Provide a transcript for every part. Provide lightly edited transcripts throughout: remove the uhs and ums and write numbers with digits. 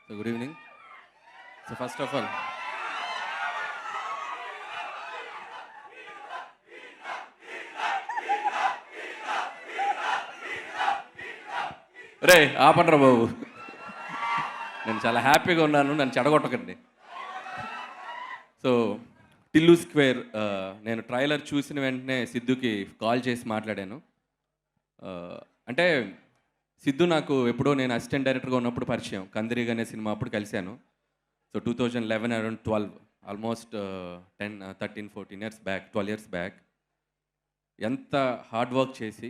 So good evening. So first of all, రే ఆపండ్రా బాబు, నేను చాలా హ్యాపీగా ఉన్నాను, నన్ను చెడగొట్టకండి. సో టిల్లు స్క్వేర్, నేను ట్రైలర్ చూసిన వెంటనే సిద్ధుకి కాల్ చేసి మాట్లాడాను. అంటే సిద్ధు నాకు ఎప్పుడో నేను అసిస్టెంట్ డైరెక్టర్గా ఉన్నప్పుడు పరిచయం, కందిరీగ్ అనే సినిమా అప్పుడు కలిశాను. So 2011 around 12, almost 13-14 years back, 12 years back. ఎంత హార్డ్ వర్క్ చేసి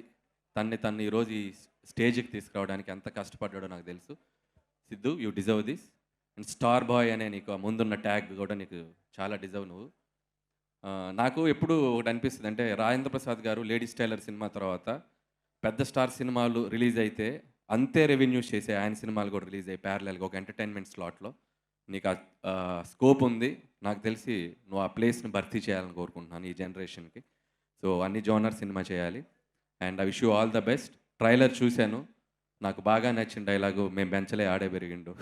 తన్ని ఈరోజు ఈ స్టేజ్కి తీసుకురావడానికి ఎంత కష్టపడ్డాడో నాకు తెలుసు. Siddhu, you deserve this. And star boy అనే నీకు ముందున్న ట్యాగ్ కూడా నీకు చాలా డిజర్వ్ నువ్వు. నాకు ఎప్పుడు ఒకటి అనిపిస్తుంది, అంటే రాజేంద్ర ప్రసాద్ గారు లేడీస్ టైలర్ సినిమా తర్వాత పెద్ద స్టార్ సినిమాలు రిలీజ్ అయితే అంతే రెవెన్యూస్ చేసే ఆయన సినిమాలు కూడా రిలీజ్ అయ్యి ప్యారలల్గా ఒక ఎంటర్టైన్మెంట్ స్లాట్లో నీకు స్కోప్ ఉంది. నాకు తెలిసి నువ్వు ఆ ప్లేస్ని భర్తీ చేయాలని కోరుకుంటున్నాను ఈ జనరేషన్కి. సో అన్ని జోనర్ సినిమా చేయాలి. And I wish you all the best. Trailer చూశాను, నాకు బాగా నచ్చిన డైలాగు మేము బెంచలే ఆడే పెరిగిండు.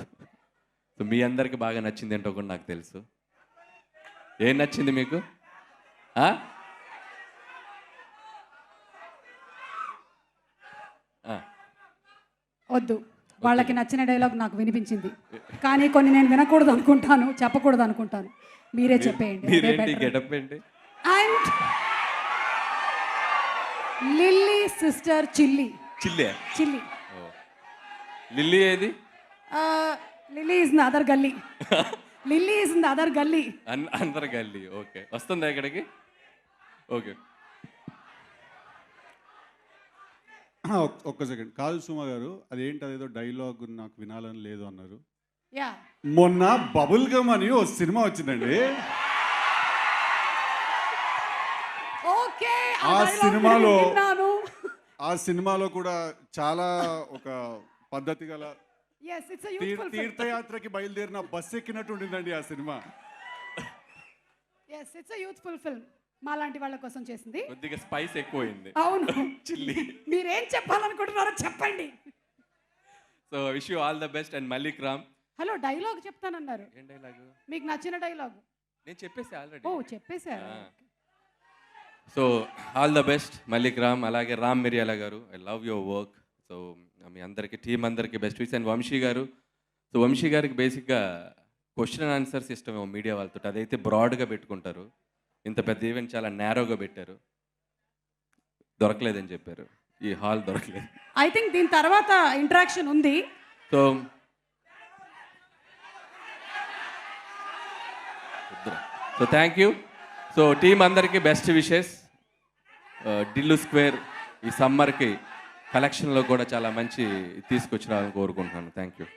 సో మీ అందరికీ బాగా నచ్చింది ఏంటో కూడా నాకు తెలుసు. ఏం నచ్చింది మీకు? వద్దు, వాళ్ళకి నచ్చిన డైలాగ్ నాకు వినిపించింది, కానీ కొన్ని నేను వినకూడదు అనుకుంటాను, చెప్పకూడదు అనుకుంటాను. మీరే చెప్పేయండి. And lily sister chilli. Lily ఏది? లిల్లీ ఇస్ ఇన్ అదర్ గల్లీ. లిల్లీ ఇస్ ఇన్ అదర్ గల్లీ. అందర్ గల్లీ. ఓకే, వస్తుందా ఇక్కడికి? ఓకే, ఒక్క సెకండ్. కాదు సుమ గారు, అదేంటి అదేదో డైలాగ్ నాకు వినాలని లేదు అన్నారు. యా, మొన్న బబుల్ గమ్ అని ఓ సినిమా వచ్చిందండి. ఓకే, ఆ సినిమాలో కూడా చాలా ఒక పద్ధతి గల తీర్థయాత్రకి బయలుదేరిన బస్ ఎక్కినట్టు ఉండిందండి ఆ cinema. yes, it's a youthful film. మాలాంటి వాళ్ళ కోసం చేసింది. కొద్దిగా స్పైస్ ఎక్కువైంది. అవును, చిల్లి. మీరేం చెప్పాలనుకుంటున్నారో చెప్పండి. So wish you all the best. And Mallik Ram. Hello, dialogue చెప్తానన్నారు. ఏం డైలాగ్? మీకు నచ్చిన డైలాగ్. నేను చెప్పేసి ఆల్రెడీ. ఓ, చెప్పేశారు. So all the best Mallik Ram. అలాగే Ram Miriyala garu, I love your work. So మీ అందరికీ, టీం అందరికీ బెస్ట్ విష్. అండ్ వంశీ గారు. సో వంశీ గారికి బేసిక్గా question and answer system media వాళ్ళతో, అదైతే బ్రాడ్గా పెట్టుకుంటారు. ఇంత పెద్ద ఈవెంట్ చాలా నేరోగా పెట్టారు, దొరకలేదని చెప్పారు. ఈ హాల్ దొరకలేదు. ఐ థింక్ దీని తర్వాత ఇంటరాక్షన్ ఉంది. So thank you. So team అందరికీ బెస్ట్ విషెస్. టిల్లు స్క్వేర్ ఈ సమ్మర్కి కలెక్షన్లో కూడా చాలా మంచి తీసుకొచ్చిరావాలని కోరుకుంటున్నాను. Thank you.